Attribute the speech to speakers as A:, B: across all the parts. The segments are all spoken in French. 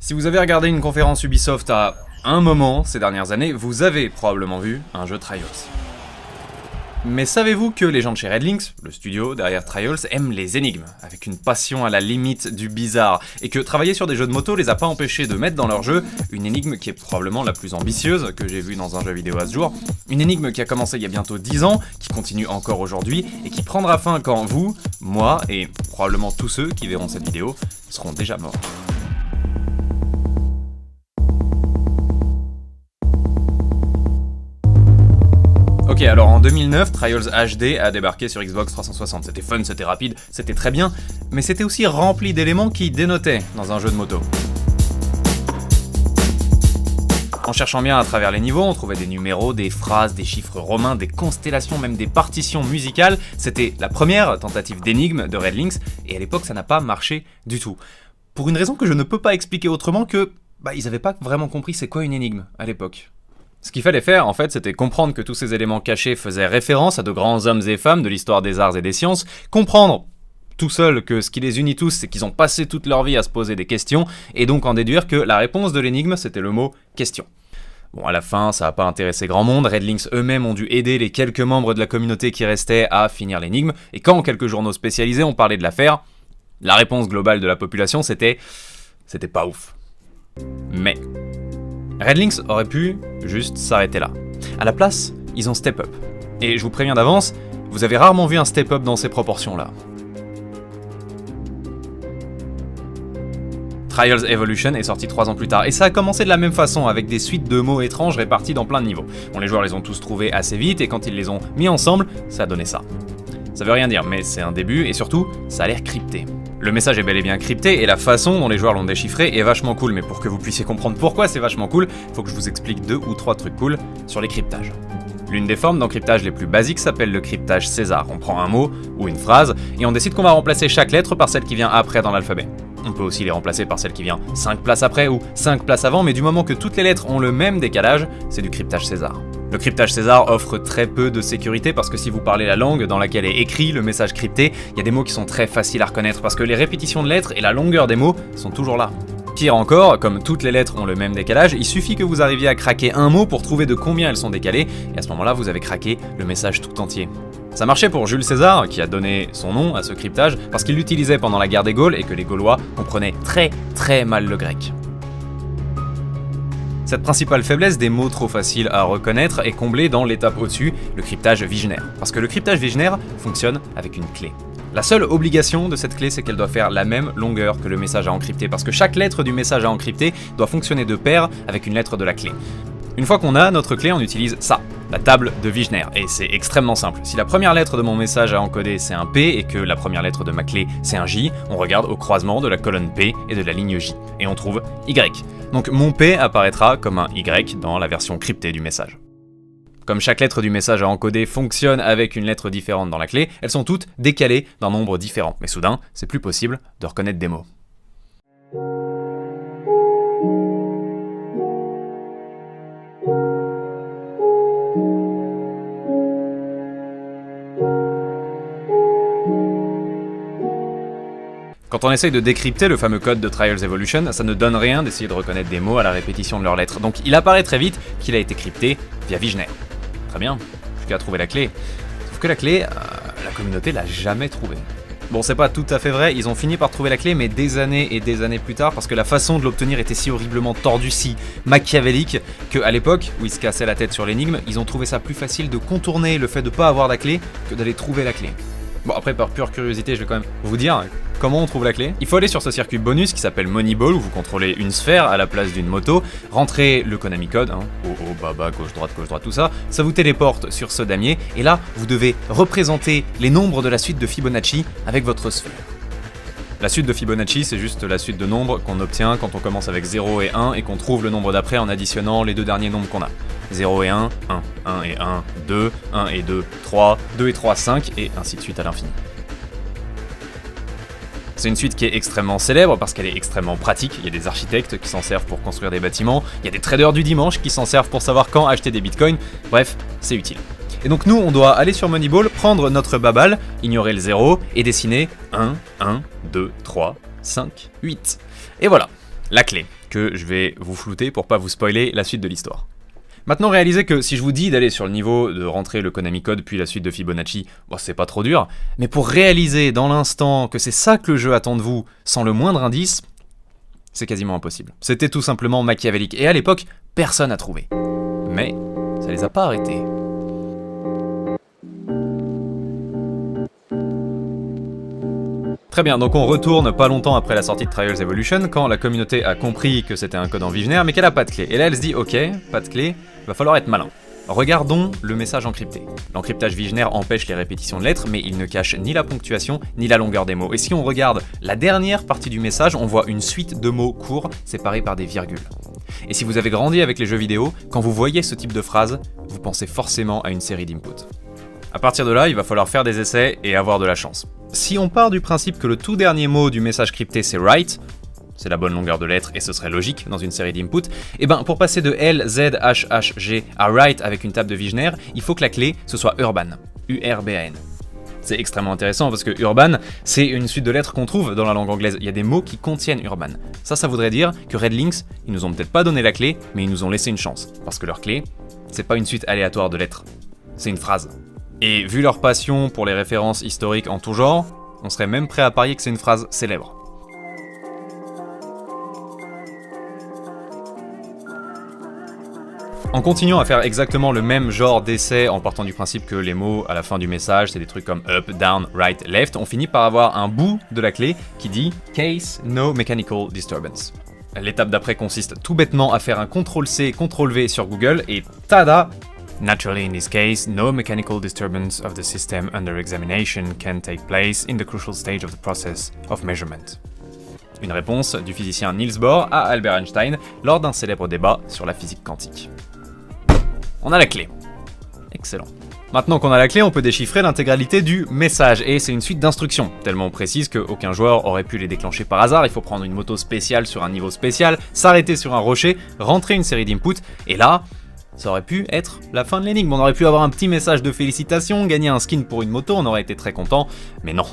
A: Si vous avez regardé une conférence Ubisoft à un moment ces dernières années, vous avez probablement vu un jeu Trials. Mais savez-vous que les gens de chez Redlinks, le studio derrière Trials, aiment les énigmes, avec une passion à la limite du bizarre, et que travailler sur des jeux de moto les a pas empêchés de mettre dans leur jeu une énigme qui est probablement la plus ambitieuse que j'ai vue dans un jeu vidéo à ce jour, une énigme qui a commencé il y a bientôt 10 ans, qui continue encore aujourd'hui, et qui prendra fin quand vous, moi, et probablement tous ceux qui verront cette vidéo, seront déjà morts. Ok, alors en 2009, Trials HD a débarqué sur Xbox 360. C'était fun, c'était rapide, c'était très bien, mais c'était aussi rempli d'éléments qui dénotaient dans un jeu de moto. En cherchant bien à travers les niveaux, on trouvait des numéros, des phrases, des chiffres romains, des constellations, même des partitions musicales. C'était la première tentative d'énigme de Redlinks, et à l'époque ça n'a pas marché du tout. Pour une raison que je ne peux pas expliquer autrement que, ils avaient pas vraiment compris c'est quoi une énigme à l'époque. Ce qu'il fallait faire, en fait, c'était comprendre que tous ces éléments cachés faisaient référence à de grands hommes et femmes de l'histoire des arts et des sciences, comprendre tout seul que ce qui les unit tous, c'est qu'ils ont passé toute leur vie à se poser des questions, et donc en déduire que la réponse de l'énigme, c'était le mot « question ». Bon, à la fin, ça n'a pas intéressé grand monde, Redlinks eux-mêmes ont dû aider les quelques membres de la communauté qui restaient à finir l'énigme, et quand quelques journaux spécialisés ont parlé de l'affaire, la réponse globale de la population, c'était pas ouf. Mais Redlinks aurait pu juste s'arrêter là. À la place, ils ont step up. Et je vous préviens d'avance, vous avez rarement vu un step up dans ces proportions-là. Trials Evolution est sorti 3 ans plus tard, et ça a commencé de la même façon, avec des suites de mots étranges répartis dans plein de niveaux. Bon, les joueurs les ont tous trouvés assez vite, et quand ils les ont mis ensemble, ça a donné ça. Ça veut rien dire, mais c'est un début, et surtout, ça a l'air crypté. Le message est bel et bien crypté, et la façon dont les joueurs l'ont déchiffré est vachement cool, mais pour que vous puissiez comprendre pourquoi c'est vachement cool, faut que je vous explique 2 ou 3 trucs cool sur les cryptages. L'une des formes d'encryptage les plus basiques s'appelle le cryptage César. On prend un mot ou une phrase, et on décide qu'on va remplacer chaque lettre par celle qui vient après dans l'alphabet. On peut aussi les remplacer par celle qui vient 5 places après ou 5 places avant, mais du moment que toutes les lettres ont le même décalage, c'est du cryptage César. Le cryptage César offre très peu de sécurité parce que si vous parlez la langue dans laquelle est écrit le message crypté, il y a des mots qui sont très faciles à reconnaître parce que les répétitions de lettres et la longueur des mots sont toujours là. Pire encore, comme toutes les lettres ont le même décalage, il suffit que vous arriviez à craquer un mot pour trouver de combien elles sont décalées, et à ce moment-là, vous avez craqué le message tout entier. Ça marchait pour Jules César, qui a donné son nom à ce cryptage, parce qu'il l'utilisait pendant la guerre des Gaules et que les Gaulois comprenaient très mal le grec. Cette principale faiblesse des mots trop faciles à reconnaître est comblée dans l'étape au-dessus, le cryptage Vigenère. Parce que le cryptage Vigenère fonctionne avec une clé. La seule obligation de cette clé, c'est qu'elle doit faire la même longueur que le message à encrypter, parce que chaque lettre du message à encrypter doit fonctionner de pair avec une lettre de la clé. Une fois qu'on a notre clé, on utilise ça, la table de Vigenère, et c'est extrêmement simple. Si la première lettre de mon message à encoder c'est un P et que la première lettre de ma clé c'est un J, on regarde au croisement de la colonne P et de la ligne J, et on trouve Y. Donc mon P apparaîtra comme un Y dans la version cryptée du message. Comme chaque lettre du message à encoder fonctionne avec une lettre différente dans la clé, elles sont toutes décalées d'un nombre différent, mais soudain, c'est plus possible de reconnaître des mots. Quand on essaye de décrypter le fameux code de Trials Evolution, ça ne donne rien d'essayer de reconnaître des mots à la répétition de leurs lettres, donc il apparaît très vite qu'il a été crypté via Vigenère. Très bien, plus qu'à trouver la clé. Sauf que la clé, la communauté l'a jamais trouvée. Bon, c'est pas tout à fait vrai, ils ont fini par trouver la clé, mais des années et des années plus tard, parce que la façon de l'obtenir était si horriblement tordue, si machiavélique, qu'à l'époque, où ils se cassaient la tête sur l'énigme, ils ont trouvé ça plus facile de contourner le fait de pas avoir la clé que d'aller trouver la clé. Bon, après, par pure curiosité, je vais quand même vous dire comment on trouve la clé. Il faut aller sur ce circuit bonus qui s'appelle Moneyball, où vous contrôlez une sphère à la place d'une moto, rentrez le Konami code, haut, bas, gauche, droite, tout ça vous téléporte sur ce damier, et là, vous devez représenter les nombres de la suite de Fibonacci avec votre sphère. La suite de Fibonacci, c'est juste la suite de nombres qu'on obtient quand on commence avec 0 et 1 et qu'on trouve le nombre d'après en additionnant les 2 derniers nombres qu'on a. 0 et 1, 1 et 1, 2, 1 et 2, 3, 2 et 3, 5, et ainsi de suite à l'infini. C'est une suite qui est extrêmement célèbre parce qu'elle est extrêmement pratique. Il y a des architectes qui s'en servent pour construire des bâtiments, il y a des traders du dimanche qui s'en servent pour savoir quand acheter des bitcoins, bref, c'est utile. Et donc nous, on doit aller sur Moneyball, prendre notre babal, ignorer le 0 et dessiner 1, 1, 2, 3, 5, 8. Et voilà, la clé. que je vais vous flouter pour pas vous spoiler la suite de l'histoire. Maintenant, réalisez que si je vous dis d'aller sur le niveau de rentrer le Konami code puis la suite de Fibonacci, bon, c'est pas trop dur, mais pour réaliser dans l'instant que c'est ça que le jeu attend de vous sans le moindre indice, c'est quasiment impossible. C'était tout simplement machiavélique, et à l'époque, personne n'a trouvé. Mais ça les a pas arrêtés. Très bien, donc on retourne pas longtemps après la sortie de Trials Evolution, quand la communauté a compris que c'était un code en Wigner, mais qu'elle a pas de clé. Et là elle se dit, ok, pas de clé, va falloir être malin. Regardons le message encrypté. L'encryptage Wigner empêche les répétitions de lettres, mais il ne cache ni la ponctuation, ni la longueur des mots. Et si on regarde la dernière partie du message, on voit une suite de mots courts, séparés par des virgules. Et si vous avez grandi avec les jeux vidéo, quand vous voyez ce type de phrase, vous pensez forcément à une série d'inputs. À partir de là, il va falloir faire des essais et avoir de la chance. Si on part du principe que le tout dernier mot du message crypté c'est write, c'est la bonne longueur de lettres et ce serait logique dans une série d'inputs, et ben pour passer de L, Z, H, H, G à write avec une table de Wigner, il faut que la clé ce soit Urban, U-R-B-A-N. C'est extrêmement intéressant parce que Urban, c'est une suite de lettres qu'on trouve dans la langue anglaise. Il y a des mots qui contiennent Urban. Ça voudrait dire que Red Lynx, ils nous ont peut-être pas donné la clé, mais ils nous ont laissé une chance. Parce que leur clé, c'est pas une suite aléatoire de lettres, c'est une phrase. Et vu leur passion pour les références historiques en tout genre, on serait même prêt à parier que c'est une phrase célèbre. En continuant à faire exactement le même genre d'essai en partant du principe que les mots à la fin du message c'est des trucs comme up, down, right, left, on finit par avoir un bout de la clé qui dit « Case no mechanical disturbance ». L'étape d'après consiste tout bêtement à faire un CTRL-C, CTRL-V sur Google et tada! Naturally, in this case, no mechanical disturbance of the system under examination can take place in the crucial stage of the process of measurement. Une réponse du physicien Niels Bohr à Albert Einstein lors d'un célèbre débat sur la physique quantique. On a la clé. Excellent. Maintenant qu'on a la clé, on peut déchiffrer l'intégralité du message, et c'est une suite d'instructions, tellement précises qu'aucun joueur aurait pu les déclencher par hasard. Il faut prendre une moto spéciale sur un niveau spécial, s'arrêter sur un rocher, rentrer une série d'inputs, et là... ça aurait pu être la fin de l'énigme, on aurait pu avoir un petit message de félicitations, gagner un skin pour une moto, on aurait été très content, mais non.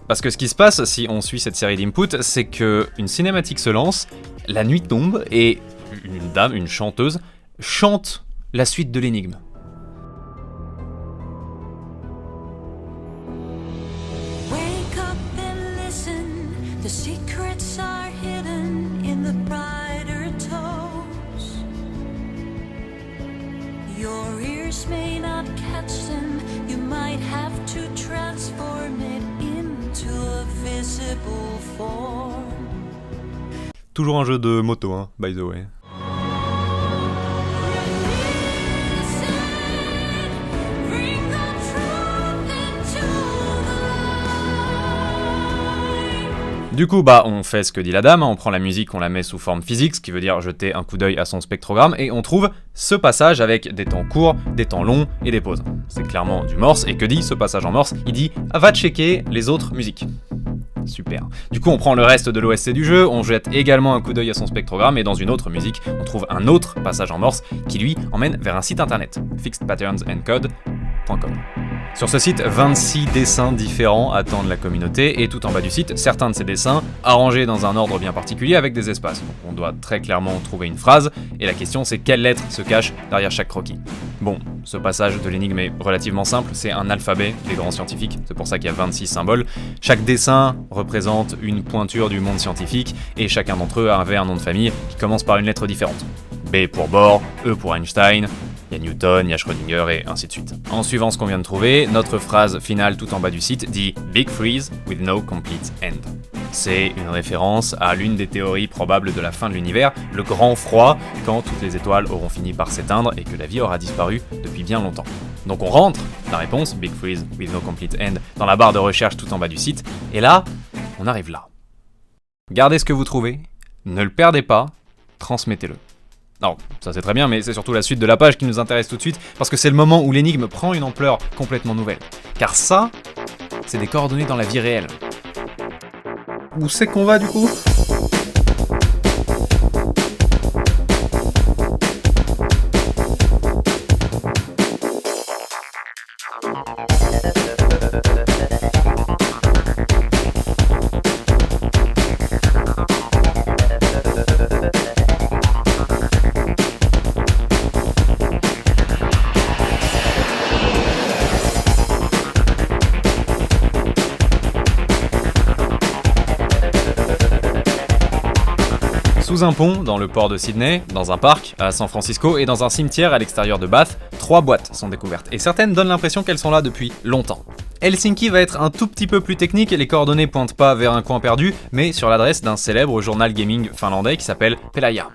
A: Parce que ce qui se passe si on suit cette série d'inputs, c'est que une cinématique se lance, la nuit tombe et une dame, une chanteuse, chante la suite de l'énigme.
B: Wake up and listen, the secrets are hidden in the brighter tones. Your ears may not catch them, you might have to transform it into a visible form.
A: Toujours un jeu de moto, hein, by the way. Du coup, on fait ce que dit la dame, on prend la musique, on la met sous forme physique, ce qui veut dire jeter un coup d'œil à son spectrogramme, et on trouve ce passage avec des temps courts, des temps longs et des pauses. C'est clairement du morse, et que dit ce passage en morse? Il dit « va checker les autres musiques ». Super. Du coup, on prend le reste de l'OSC du jeu, on jette également un coup d'œil à son spectrogramme, et dans une autre musique, on trouve un autre passage en morse qui, lui, emmène vers un site internet, fixedpatternsandcode.com. Sur ce site, 26 dessins différents attendent la communauté, et tout en bas du site, certains de ces dessins arrangés dans un ordre bien particulier avec des espaces. Donc on doit très clairement trouver une phrase, et la question c'est quelle lettre se cache derrière chaque croquis. Bon, ce passage de l'énigme est relativement simple, c'est un alphabet des grands scientifiques, c'est pour ça qu'il y a 26 symboles. Chaque dessin représente une pointure du monde scientifique, et chacun d'entre eux avait un nom de famille qui commence par une lettre différente. B pour Bohr, E pour Einstein, il y a Newton, il y a Schrödinger et ainsi de suite. En suivant ce qu'on vient de trouver, notre phrase finale tout en bas du site dit « Big freeze with no complete end ». C'est une référence à l'une des théories probables de la fin de l'univers, le grand froid, quand toutes les étoiles auront fini par s'éteindre et que la vie aura disparu depuis bien longtemps. Donc on rentre la réponse « Big freeze with no complete end » dans la barre de recherche tout en bas du site, et là, on arrive là. Gardez ce que vous trouvez, ne le perdez pas, transmettez-le. Non, ça c'est très bien, mais c'est surtout la suite de la page qui nous intéresse tout de suite, parce que c'est le moment où l'énigme prend une ampleur complètement nouvelle. Car ça, c'est des coordonnées dans la vie réelle. Où c'est qu'on va du coup ? Sous un pont, dans le port de Sydney, dans un parc, à San Francisco et dans un cimetière à l'extérieur de Bath, 3 boîtes sont découvertes, et certaines donnent l'impression qu'elles sont là depuis longtemps. Helsinki va être un tout petit peu plus technique et les coordonnées pointent pas vers un coin perdu, mais sur l'adresse d'un célèbre journal gaming finlandais qui s'appelle Pelaaja.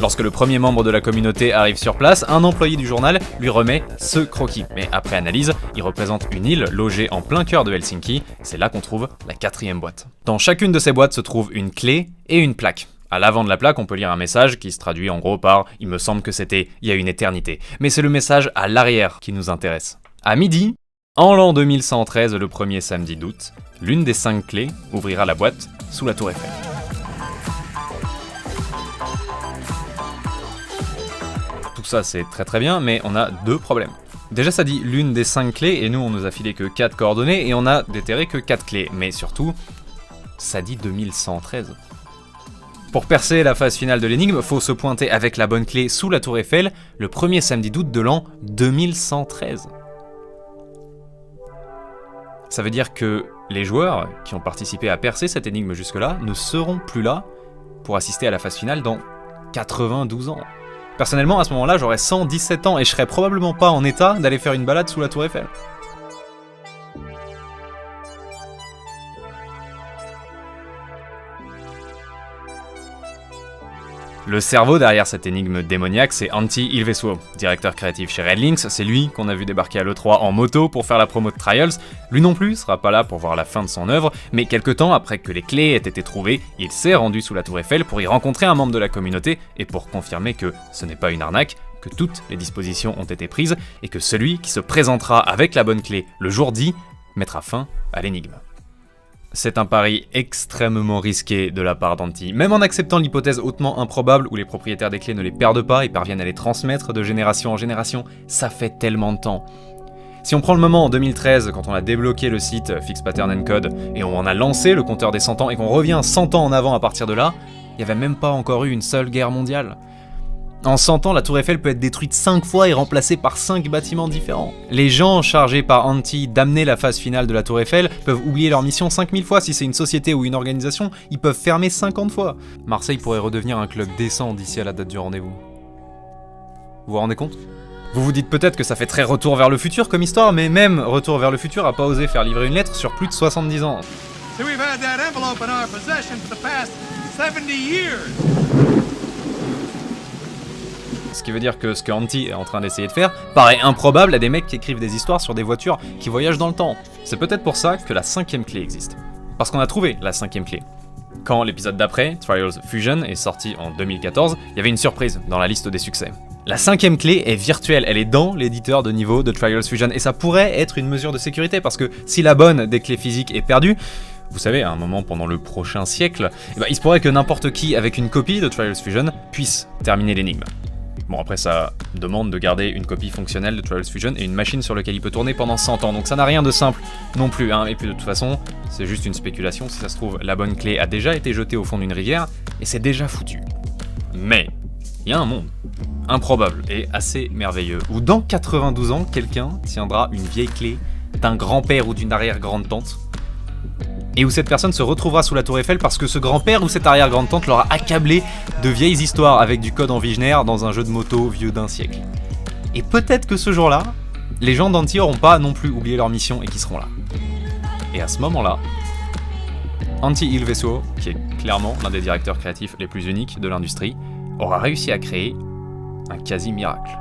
A: Lorsque le premier membre de la communauté arrive sur place, un employé du journal lui remet ce croquis. Mais après analyse, il représente une île logée en plein cœur de Helsinki, c'est là qu'on trouve la 4e boîte. Dans chacune de ces boîtes se trouve une clé et une plaque. À l'avant de la plaque, on peut lire un message qui se traduit en gros par « Il me semble que c'était il y a une éternité ». Mais c'est le message à l'arrière qui nous intéresse. À midi, en l'an 2113, le premier samedi d'août, l'une des 5 clés ouvrira la boîte sous la tour Eiffel. Tout ça c'est très bien, mais on a 2 problèmes. Déjà ça dit l'une des 5 clés, et nous on nous a filé que 4 coordonnées, et on a déterré que 4 clés. Mais surtout, ça dit 2113. Pour percer la phase finale de l'énigme, faut se pointer avec la bonne clé sous la tour Eiffel, le premier samedi d'août de l'an 2113. Ça veut dire que les joueurs qui ont participé à percer cette énigme jusque-là ne seront plus là pour assister à la phase finale dans 92 ans. Personnellement, à ce moment-là, j'aurais 117 ans et je serais probablement pas en état d'aller faire une balade sous la tour Eiffel. Le cerveau derrière cette énigme démoniaque, c'est Antti Ilvesuo, directeur créatif chez Red Lynx. C'est lui qu'on a vu débarquer à l'E3 en moto pour faire la promo de Trials. Lui non plus sera pas là pour voir la fin de son œuvre, mais quelques temps après que les clés aient été trouvées, il s'est rendu sous la tour Eiffel pour y rencontrer un membre de la communauté et pour confirmer que ce n'est pas une arnaque, que toutes les dispositions ont été prises et que celui qui se présentera avec la bonne clé le jour dit mettra fin à l'énigme. C'est un pari extrêmement risqué de la part d'Antti. Même en acceptant l'hypothèse hautement improbable où les propriétaires des clés ne les perdent pas et parviennent à les transmettre de génération en génération, ça fait tellement de temps. Si on prend le moment en 2013, quand on a débloqué le site Fix Pattern Encode et on en a lancé le compteur des 100 ans et qu'on revient 100 ans en avant à partir de là, il n'y avait même pas encore eu une seule guerre mondiale. En 100 ans, la tour Eiffel peut être détruite 5 fois et remplacée par 5 bâtiments différents. Les gens chargés par Antti d'amener la phase finale de la tour Eiffel peuvent oublier leur mission 5000 fois. Si c'est une société ou une organisation, ils peuvent fermer 50 fois. Marseille pourrait redevenir un club décent d'ici à la date du rendez-vous. Vous vous rendez compte ? Vous vous dites peut-être que ça fait très retour vers le futur comme histoire, mais même Retour vers le futur a pas osé faire livrer une lettre sur plus de 70 ans.
C: So we've had that envelope in our possession for the past 70 years.
A: Ce qui veut dire que ce que Antti est en train d'essayer de faire paraît improbable à des mecs qui écrivent des histoires sur des voitures qui voyagent dans le temps. C'est peut-être pour ça que la 5e clé existe. Parce qu'on a trouvé la 5e clé. Quand l'épisode d'après, Trials Fusion, est sorti en 2014, il y avait une surprise dans la liste des succès. La 5e clé est virtuelle, elle est dans l'éditeur de niveau de Trials Fusion, et ça pourrait être une mesure de sécurité, parce que si la bonne des clés physiques est perdue, vous savez, à un moment pendant le prochain siècle, il se pourrait que n'importe qui avec une copie de Trials Fusion puisse terminer l'énigme. Bon, après ça demande de garder une copie fonctionnelle de Trials Fusion et une machine sur laquelle il peut tourner pendant 100 ans, donc ça n'a rien de simple non plus, hein. Et puis de toute façon, c'est juste une spéculation, si ça se trouve, la bonne clé a déjà été jetée au fond d'une rivière, et c'est déjà foutu. Mais, il y a un monde improbable et assez merveilleux, où dans 92 ans, quelqu'un tiendra une vieille clé d'un grand-père ou d'une arrière-grande-tante, et où cette personne se retrouvera sous la tour Eiffel parce que ce grand-père ou cette arrière-grande-tante l'aura accablé de vieilles histoires avec du code en Vigenère dans un jeu de moto vieux d'1 siècle. Et peut-être que ce jour-là, les gens d'Antti n'auront pas non plus oublié leur mission et qui seront là. Et à ce moment-là, Antti Ilvesuo, qui est clairement l'un des directeurs créatifs les plus uniques de l'industrie, aura réussi à créer un quasi-miracle.